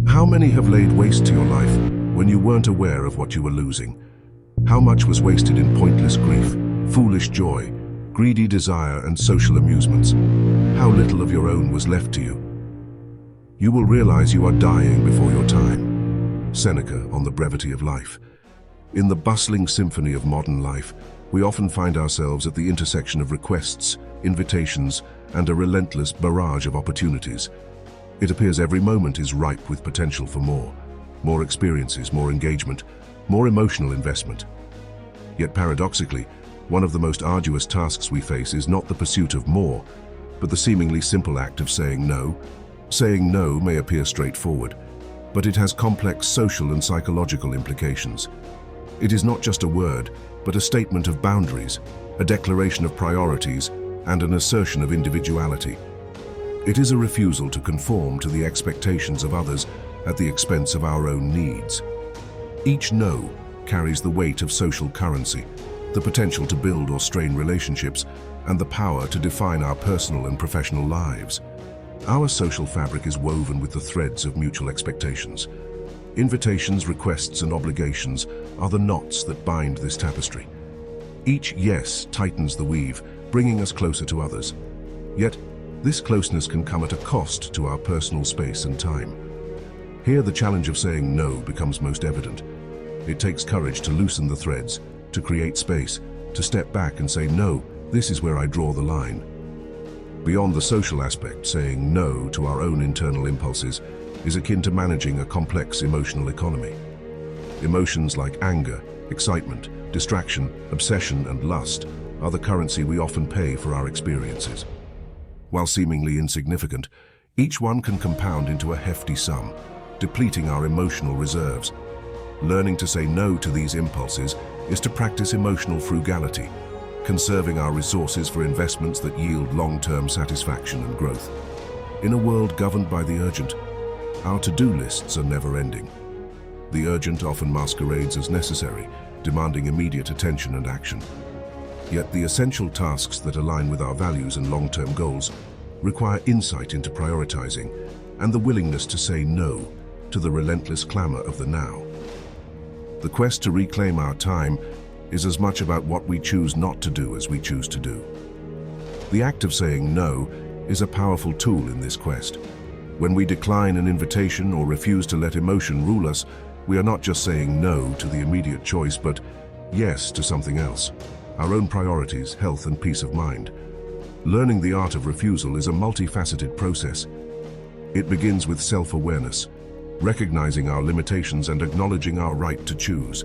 How many have laid waste to your life when you weren't aware of what you were losing? How much was wasted in pointless grief, foolish joy, greedy desire, and social amusements? How little of your own was left to you? You will realize you are dying before your time. Seneca on the brevity of life. In the bustling symphony of modern life, we often find ourselves at the intersection of requests, invitations, and a relentless barrage of opportunities. It appears every moment is ripe with potential for more experiences, more engagement, more emotional investment. Yet paradoxically, one of the most arduous tasks we face is not the pursuit of more, but the seemingly simple act of saying no. Saying no may appear straightforward, but it has complex social and psychological implications. It is not just a word, but a statement of boundaries, a declaration of priorities, and an assertion of individuality. It is a refusal to conform to the expectations of others at the expense of our own needs. Each no carries the weight of social currency, the potential to build or strain relationships, and the power to define our personal and professional lives. Our social fabric is woven with the threads of mutual expectations. Invitations, requests, and obligations are the knots that bind this tapestry. Each yes tightens the weave, bringing us closer to others. Yet, this closeness can come at a cost to our personal space and time. Here, the challenge of saying no becomes most evident. It takes courage to loosen the threads, to create space, to step back and say, no, this is where I draw the line. Beyond the social aspect, saying no to our own internal impulses is akin to managing a complex emotional economy. Emotions like anger, excitement, distraction, obsession, and lust are the currency we often pay for our experiences. While seemingly insignificant, each one can compound into a hefty sum, depleting our emotional reserves. Learning to say no to these impulses is to practice emotional frugality, conserving our resources for investments that yield long-term satisfaction and growth. In a world governed by the urgent, our to-do lists are never-ending. The urgent often masquerades as necessary, demanding immediate attention and action. Yet the essential tasks that align with our values and long-term goals require insight into prioritizing and the willingness to say no to the relentless clamor of the now. The quest to reclaim our time is as much about what we choose not to do as we choose to do. The act of saying no is a powerful tool in this quest. When we decline an invitation or refuse to let emotion rule us, we are not just saying no to the immediate choice, but yes to something else. Our own priorities, health, and peace of mind. Learning the art of refusal is a multifaceted process. It begins with self-awareness, recognizing our limitations and acknowledging our right to choose.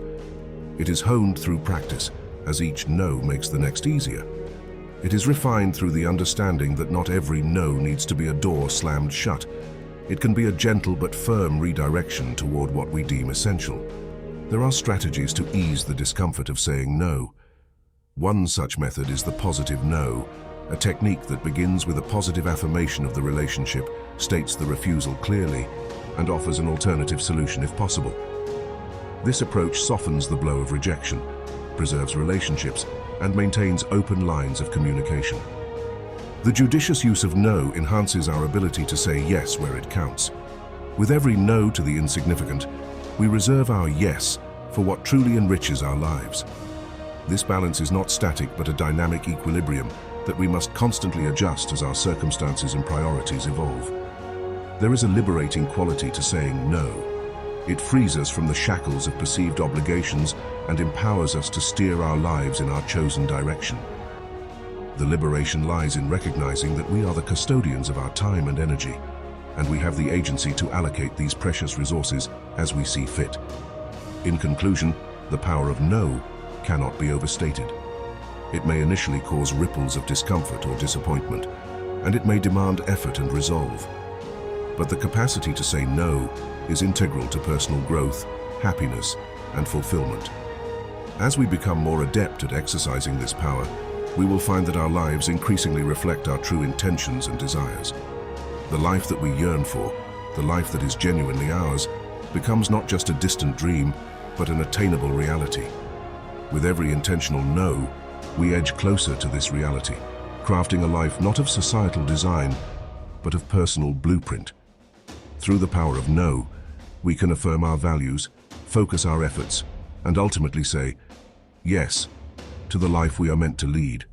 It is honed through practice, as each no makes the next easier. It is refined through the understanding that not every no needs to be a door slammed shut. It can be a gentle but firm redirection toward what we deem essential. There are strategies to ease the discomfort of saying no. One such method is the positive no, a technique that begins with a positive affirmation of the relationship, states the refusal clearly, and offers an alternative solution if possible. This approach softens the blow of rejection, preserves relationships, and maintains open lines of communication. The judicious use of no enhances our ability to say yes where it counts. With every no to the insignificant, we reserve our yes for what truly enriches our lives. This balance is not static but a dynamic equilibrium that we must constantly adjust as our circumstances and priorities evolve. There is a liberating quality to saying no. It frees us from the shackles of perceived obligations and empowers us to steer our lives in our chosen direction. The liberation lies in recognizing that we are the custodians of our time and energy, and we have the agency to allocate these precious resources as we see fit. In conclusion, the power of no cannot be overstated. It may initially cause ripples of discomfort or disappointment, and it may demand effort and resolve. But the capacity to say no is integral to personal growth, happiness, and fulfillment. As we become more adept at exercising this power, we will find that our lives increasingly reflect our true intentions and desires. The life that we yearn for, the life that is genuinely ours, becomes not just a distant dream, but an attainable reality. With every intentional no, we edge closer to this reality, crafting a life not of societal design, but of personal blueprint. Through the power of no, we can affirm our values, focus our efforts, and ultimately say, yes, to the life we are meant to lead.